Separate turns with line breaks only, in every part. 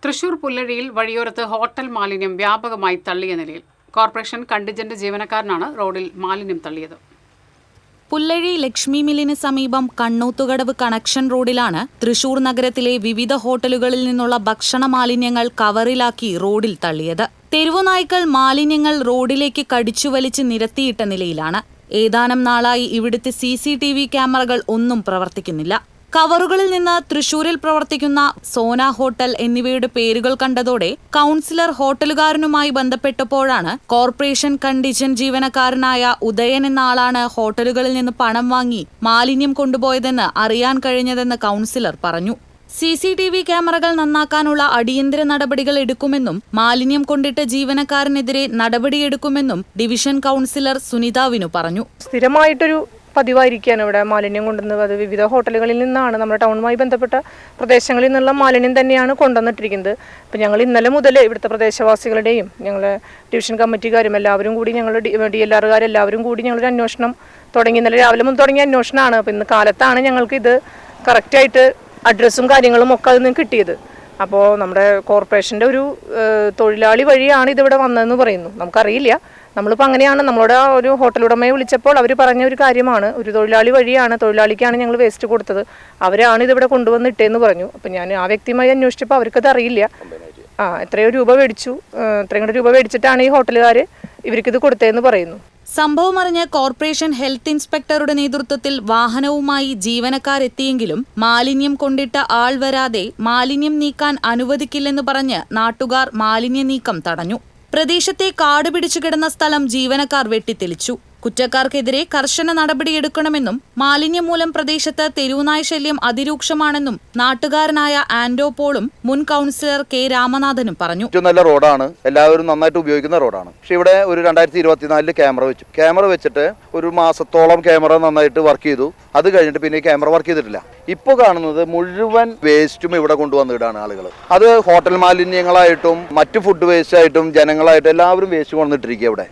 Thrissur പുല്ലഴിയിൽ വഴിയോരത്ത് hotel മാലിന്യം വ്യാപകമായി തള്ളിയ നിലയിൽ. കോർപ്പറേഷൻ കണ്ടിജന്റ് ജീവനക്കാരനാണ് റോഡിൽ മാലിന്യം തള്ളിയത്.
പുല്ലഴി ലക്ഷ്മി മില്ലിന് സമീപം കണ്ണൂത്തുകടവ് കണക്ഷൻ റോഡിലാണ് തൃശൂർ നഗരത്തിലെ വിവിധ ഹോട്ടലുകളിൽ നിന്നുള്ള ഭക്ഷണ മാലിന്യങ്ങൾ കവറിലാക്കി റോഡിൽ തള്ളിയത്. തെരുവുനായ്ക്കൾ മാലിന്യങ്ങൾ റോഡിലേക്ക് കടിച്ചുവലിച്ച് നിരത്തിയിട്ട നിലയിലാണ്. ഏതാനും നാളായി ഇവിടുത്തെ CCTV ക്യാമറകൾ ഒന്നും പ്രവർത്തിക്കുന്നില്ല. കവറുകളിൽ നിന്ന് തൃശൂരിൽ പ്രവർത്തിക്കുന്ന സോന ഹോട്ടൽ എന്നിവയുടെ പേരുകൾ കണ്ടതോടെ കൗൺസിലർ ഹോട്ടലുകാരനുമായി ബന്ധപ്പെട്ടപ്പോഴാണ് കോർപ്പറേഷൻ കണ്ടിജന്റ് ജീവനക്കാരനായ ഉദയൻ എന്ന ആളാണ് ഹോട്ടലുകളിൽ നിന്ന് പണം വാങ്ങി മാലിന്യം കൊണ്ടുപോയതെന്ന് അറിയാൻ കഴിഞ്ഞതെന്ന് കൗൺസിലർ പറഞ്ഞു. CCTV ക്യാമറകൾ നന്നാക്കാനുള്ള അടിയന്തര നടപടികൾ എടുക്കുമെന്നും മാലിന്യം കൊണ്ടിട്ട ജീവനക്കാരനെതിരെ നടപടിയെടുക്കുമെന്നും ഡിവിഷൻ കൗൺസിലർ സുനിതാവിനു പറഞ്ഞു.
സ്ഥിരമായിട്ടൊരു പതിവായിരിക്കുകയാണ് ഇവിടെ മാലിന്യം കൊണ്ടുവന്നത്. അത് വിവിധ ഹോട്ടലുകളിൽ നിന്നാണ്, നമ്മുടെ ടൗണുമായി ബന്ധപ്പെട്ട പ്രദേശങ്ങളിൽ നിന്നുള്ള മാലിന്യം തന്നെയാണ് കൊണ്ടുവന്നിട്ടിരിക്കുന്നത്. അപ്പോൾ ഞങ്ങൾ ഇന്നലെ മുതൽ ഇവിടുത്തെ പ്രദേശവാസികളുടെയും ഞങ്ങളെ ഡിവിഷൻ കമ്മിറ്റിക്കാരും എല്ലാവരും കൂടി, ഞങ്ങൾ DLR-കാരെല്ലാവരും കൂടി ഞങ്ങളൊരു അന്വേഷണം തുടങ്ങി. ഇന്നലെ രാവിലെ മുതൽ തുടങ്ങിയ അന്വേഷണമാണ്. അപ്പോൾ ഇന്ന് കാലത്താണ് ഞങ്ങൾക്ക് ഇത് കറക്റ്റായിട്ട് അഡ്രസ്സും കാര്യങ്ങളും ഒക്കെ അതിൽ നിന്ന് കിട്ടിയത്. അപ്പോൾ നമ്മുടെ കോർപ്പറേഷൻ്റെ ഒരു തൊഴിലാളി വഴിയാണ് ഇതിവിടെ വന്നതെന്ന് പറയുന്നു. നമുക്കറിയില്ല. നമ്മളിപ്പോൾ അങ്ങനെയാണ്, നമ്മളോട് ഒരു ഹോട്ടൽ ഉടമയെ വിളിച്ചപ്പോൾ അവർ പറഞ്ഞ ഒരു കാര്യമാണ്, ഒരു തൊഴിലാളി വഴിയാണ്, തൊഴിലാളിക്കാണ് ഞങ്ങൾ വേസ്റ്റ് കൊടുത്തത്, അവരാണ് ഇതിവിടെ കൊണ്ടുവന്നിട്ടേന്ന് പറഞ്ഞു. അപ്പം ഞാൻ ആ വ്യക്തിയുമായി അന്വേഷിച്ചപ്പോൾ അവർക്കത് അറിയില്ല. എത്രയോ രൂപ മേടിച്ചു, എത്രയും കൂടെ രൂപ മേടിച്ചിട്ടാണ് ഈ ഹോട്ടലുകാർ ഇവർക്കിത് കൊടുത്തതെന്ന് പറയുന്നു.
സംഭവം അറിഞ്ഞ് കോർപ്പറേഷൻ ഹെൽത്ത് ഇൻസ്പെക്ടറുടെ നേതൃത്വത്തിൽ വാഹനവുമായി ജീവനക്കാരെത്തിയെങ്കിലും മാലിന്യം കൊണ്ടിട്ട ആൾ വരാതെ മാലിന്യം നീക്കാൻ അനുവദിക്കില്ലെന്ന് പറഞ്ഞ് നാട്ടുകാർ മാലിന്യ നീക്കം തടഞ്ഞു. പ്രദേശത്തെ കാട് പിടിച്ചു കിടന്ന സ്ഥലം ജീവനക്കാർ വെട്ടിത്തെളിച്ചു. കുറ്റക്കാർക്കെതിരെ കർശന നടപടിയെടുക്കണമെന്നും മാലിന്യം മൂലം പ്രദേശത്ത് തെരുവുനായ ശല്യം അതിരൂക്ഷമാണെന്നും നാട്ടുകാരനായ ആൻഡോ പോളും മുൻ കൗൺസിലർ K രാമനാഥനും പറഞ്ഞു.
ഏറ്റവും നല്ല റോഡാണ്, എല്ലാവരും നന്നായിട്ട് ഉപയോഗിക്കുന്ന റോഡാണ്. പക്ഷെ ഇവിടെ ഒരു 2024 ക്യാമറ വെച്ചിട്ട് ഒരു മാസത്തോളം ക്യാമറ നന്നായിട്ട് വർക്ക് ചെയ്തു. അത് കഴിഞ്ഞിട്ട് പിന്നെ ക്യാമറ വർക്ക് ചെയ്തിട്ടില്ല. ഇപ്പോൾ കാണുന്നത് മുഴുവൻ വേസ്റ്റും ഇവിടെ കൊണ്ടുവന്നിടാണ് ആളുകൾ. അത് ഹോട്ടൽ മാലിന്യങ്ങളായിട്ടും മറ്റു ഫുഡ് വേസ്റ്റ് ആയിട്ടും ജനങ്ങളായിട്ടും എല്ലാവരും വേസ്റ്റ് കൊണ്ടിട്ടിരിക്കുക. ഇവിടെ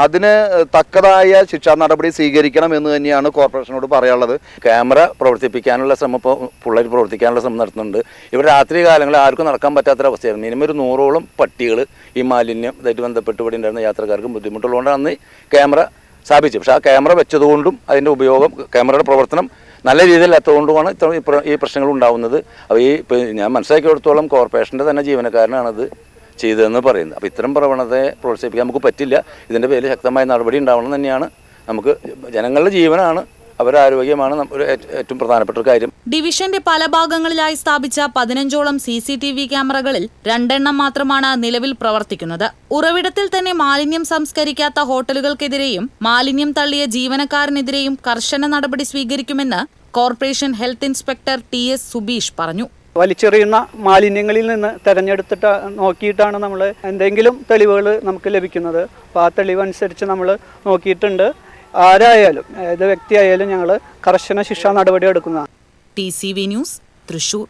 അതിന് തക്കതായ ശിക്ഷാ നടപടി സ്വീകരിക്കണം എന്ന് തന്നെയാണ് കോർപ്പറേഷനോട് പറയാനുള്ളത്.
ക്യാമറ പ്രവർത്തിപ്പിക്കാനുള്ള ശ്രമം ഇപ്പോൾ പിള്ളേർ പ്രവർത്തിക്കാനുള്ള ശ്രമം നടത്തുന്നുണ്ട്. ഇവിടെ രാത്രി കാലങ്ങളിൽ ആർക്കും നടക്കാൻ പറ്റാത്തൊരവസ്ഥയാണ്. മിനിമം ഒരു 100ഓളം പട്ടികൾ ഈ മാലിന്യം ഇതായിട്ട് ബന്ധപ്പെട്ട് ഇവിടെ ഉണ്ടായിരുന്ന യാത്രക്കാർക്ക് ബുദ്ധിമുട്ടുള്ളതുകൊണ്ടാണ് ക്യാമറ സ്ഥാപിച്ചത്. പക്ഷേ ആ ക്യാമറ വെച്ചതുകൊണ്ടും അതിൻ്റെ ഉപയോഗം, ക്യാമറയുടെ പ്രവർത്തനം നല്ല രീതിയിലെത്തുകൊണ്ടുമാണ് ഈ പ്രശ്നങ്ങൾ ഉണ്ടാകുന്നത്. അപ്പോൾ ഞാൻ മനസ്സിലാക്കിയെടുത്തോളം കോർപ്പറേഷൻ്റെ തന്നെ ജീവനക്കാരനാണത് ചെയ്തതെന്ന് പറയുന്നത്. അപ്പോൾ ഇത്തരം പ്രവണതയെ പ്രോത്സാഹിപ്പിക്കാൻ നമുക്ക് പറ്റില്ല. ഇതിൻ്റെ പേരിൽ ശക്തമായ നടപടി ഉണ്ടാവണം തന്നെയാണ്. നമുക്ക് ജനങ്ങളുടെ ജീവനാണ്, അവരുടെ ആരോഗ്യമാണ് ഏറ്റവും പ്രധാനപ്പെട്ട കാര്യം.
ഡിവിഷന്റെ പല ഭാഗങ്ങളിലായി സ്ഥാപിച്ച 15ഓളം CCTV ക്യാമറകളിൽ 2 എണ്ണം മാത്രമാണ് നിലവിൽ പ്രവർത്തിക്കുന്നത്. ഉറവിടത്തിൽ തന്നെ മാലിന്യം സംസ്കരിക്കാത്ത ഹോട്ടലുകൾക്കെതിരെയും മാലിന്യം തള്ളിയ ജീവനക്കാരനെതിരെയും കർശന നടപടി സ്വീകരിക്കുമെന്ന് corporation health inspector TS Subeesh പറഞ്ഞു.
വലിച്ചെറിയുന്ന മാലിന്യങ്ങളിൽ നിന്ന് തിരഞ്ഞെടുത്തിട്ട് നോക്കിയിട്ടാണ് നമ്മൾ എന്തെങ്കിലും തെളിവുകൾ നമുക്ക് ലഭിക്കുന്നത്. അപ്പോൾ ആ തെളിവനുസരിച്ച് നമ്മൾ നോക്കിയിട്ടുണ്ട്. ആരായാലും ഏത് വ്യക്തിയായാലും ഞങ്ങൾ കർശന ശിക്ഷാ നടപടി എടുക്കുന്നതാണ്.
TCV news, Thrissur.